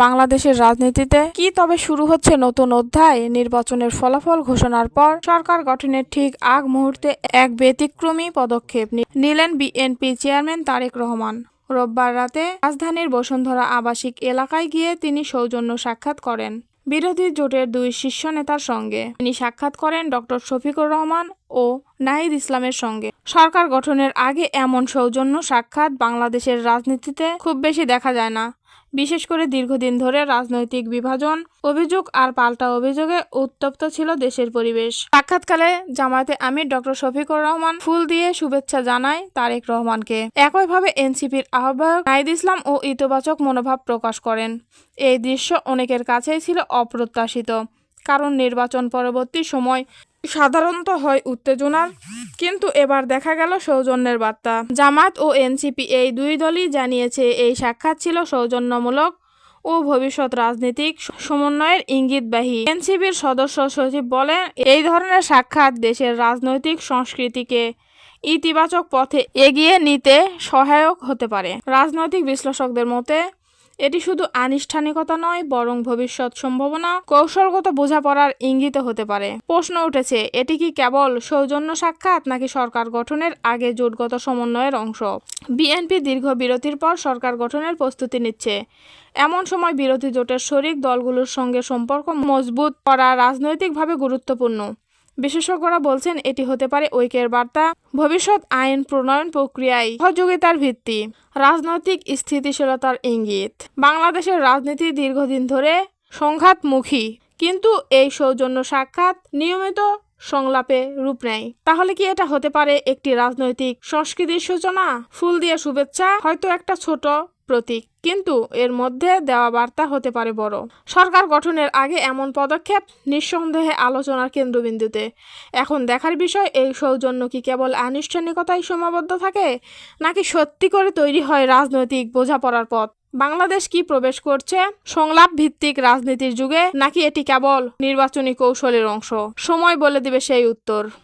বাংলাদেশের রাজনীতিতে কি তবে শুরু হচ্ছে নতুন অধ্যায়? নির্বাচনের ফলাফল ঘোষণার পর সরকার গঠনের ঠিক আগ মুহূর্তে এক ব্যতিক্রমী পদক্ষেপ নিলেন বিএনপি চেয়ারম্যান তারেক রহমান। রোববার রাতে রাজধানীর বসুন্ধরা আবাসিক এলাকায় গিয়ে তিনি সৌজন্য সাক্ষাৎ করেন বিরোধী জোটের দুই শীর্ষ নেতার সঙ্গে। তিনি সাক্ষাৎ করেন ডক্টর শফিকুর রহমান ও নাহিদ ইসলামের সঙ্গে। সরকার গঠনের আগে এমন সৌজন্য সাক্ষাৎ বাংলাদেশের রাজনীতিতে খুব বেশি দেখা যায় না, বিশেষ করে দীর্ঘদিন ধরে রাজনৈতিক বিভাজন, অভিযোগ আর পাল্টা অভিযোগে উত্তপ্ত ছিল দেশের পরিবেশ। সাক্ষাৎকালে জামায়াতে আমির ডক্টর শফিকুর রহমান ফুল দিয়ে শুভেচ্ছা জানায় তারেক রহমানকে। একইভাবে এনসিপির আহ্বায়ক নাহিদ ইসলাম ও ইতিবাচক মনোভাব প্রকাশ করেন। এই দৃশ্য অনেকের কাছেই ছিল অপ্রত্যাশিত, কারণ নির্বাচন পরবর্তী সময় সাধারণত হয় উত্তেজনার, কিন্তু এবার দেখা গেল সৌজন্যের বার্তা। জামায়াত ও এনসিপি এই দুই দলই জানিয়েছে এই সাক্ষাৎ ছিল সৌজন্যমূলক ও ভবিষ্যৎ রাজনৈতিক সমন্বয়ের ইঙ্গিতবাহী। এনসিপির সদস্য সচিব বলেন, এই ধরনের সাক্ষাৎ দেশের রাজনৈতিক সংস্কৃতিকে ইতিবাচক পথে এগিয়ে নিতে সহায়ক হতে পারে। রাজনৈতিক বিশ্লেষকদের মতে এটি শুধু আনুষ্ঠানিকতা নয়, বরং ভবিষ্যৎ সম্ভাবনা, কৌশলগত বোঝাপড়ার ইঙ্গিত হতে পারে। প্রশ্ন উঠেছে, এটি কি কেবল সৌজন্য সাক্ষাৎ নাকি সরকার গঠনের আগে জোটগত সমন্বয়ের অংশ? বিএনপি দীর্ঘ বিরতির পর সরকার গঠনের প্রস্তুতি নিচ্ছে। এমন সময় বিরোধী জোটের শরিক দলগুলোর সঙ্গে সম্পর্ক মজবুত করা রাজনৈতিকভাবে গুরুত্বপূর্ণ। বিশেষজ্ঞরা বলছেন, এটি হতে পারে ঐক্যের বার্তা, ভবিষ্যৎ আইন প্রণয়ন প্রক্রিয়ায় সহযোগিতার ভিত্তি, রাজনৈতিক স্থিতিশীলতার ইঙ্গিত। বাংলাদেশের রাজনীতি দীর্ঘদিন ধরে সংঘাতমুখী, কিন্তু এই সৌজন্য সাক্ষাৎ নিয়মিত সংলাপে রূপ নেয়। তাহলে কি এটা হতে পারে একটি রাজনৈতিক সংস্কৃতির সূচনা? ফুল দিয়ে শুভেচ্ছা হয়তো একটা ছোট প্রতীক, কিন্তু এর মধ্যে দেওয়া বার্তা হতে পারে বড়। সরকার গঠনের আগে এমন পদক্ষেপ নিঃসন্দেহে আলোচনার কেন্দ্রবিন্দুতে। এখন দেখার বিষয়, এই সৌজন্য কি কেবল আনুষ্ঠানিকতায় সীমাবদ্ধ থাকে, নাকি সত্যি করে তৈরি হয় রাজনৈতিক বোঝাপড়ার পথ? বাংলাদেশ কি প্রবেশ করছে সংলাপ ভিত্তিক রাজনীতির যুগে, নাকি এটি কেবল নির্বাচনী কৌশলের অংশ? সময় বলে দিবে সেই উত্তর।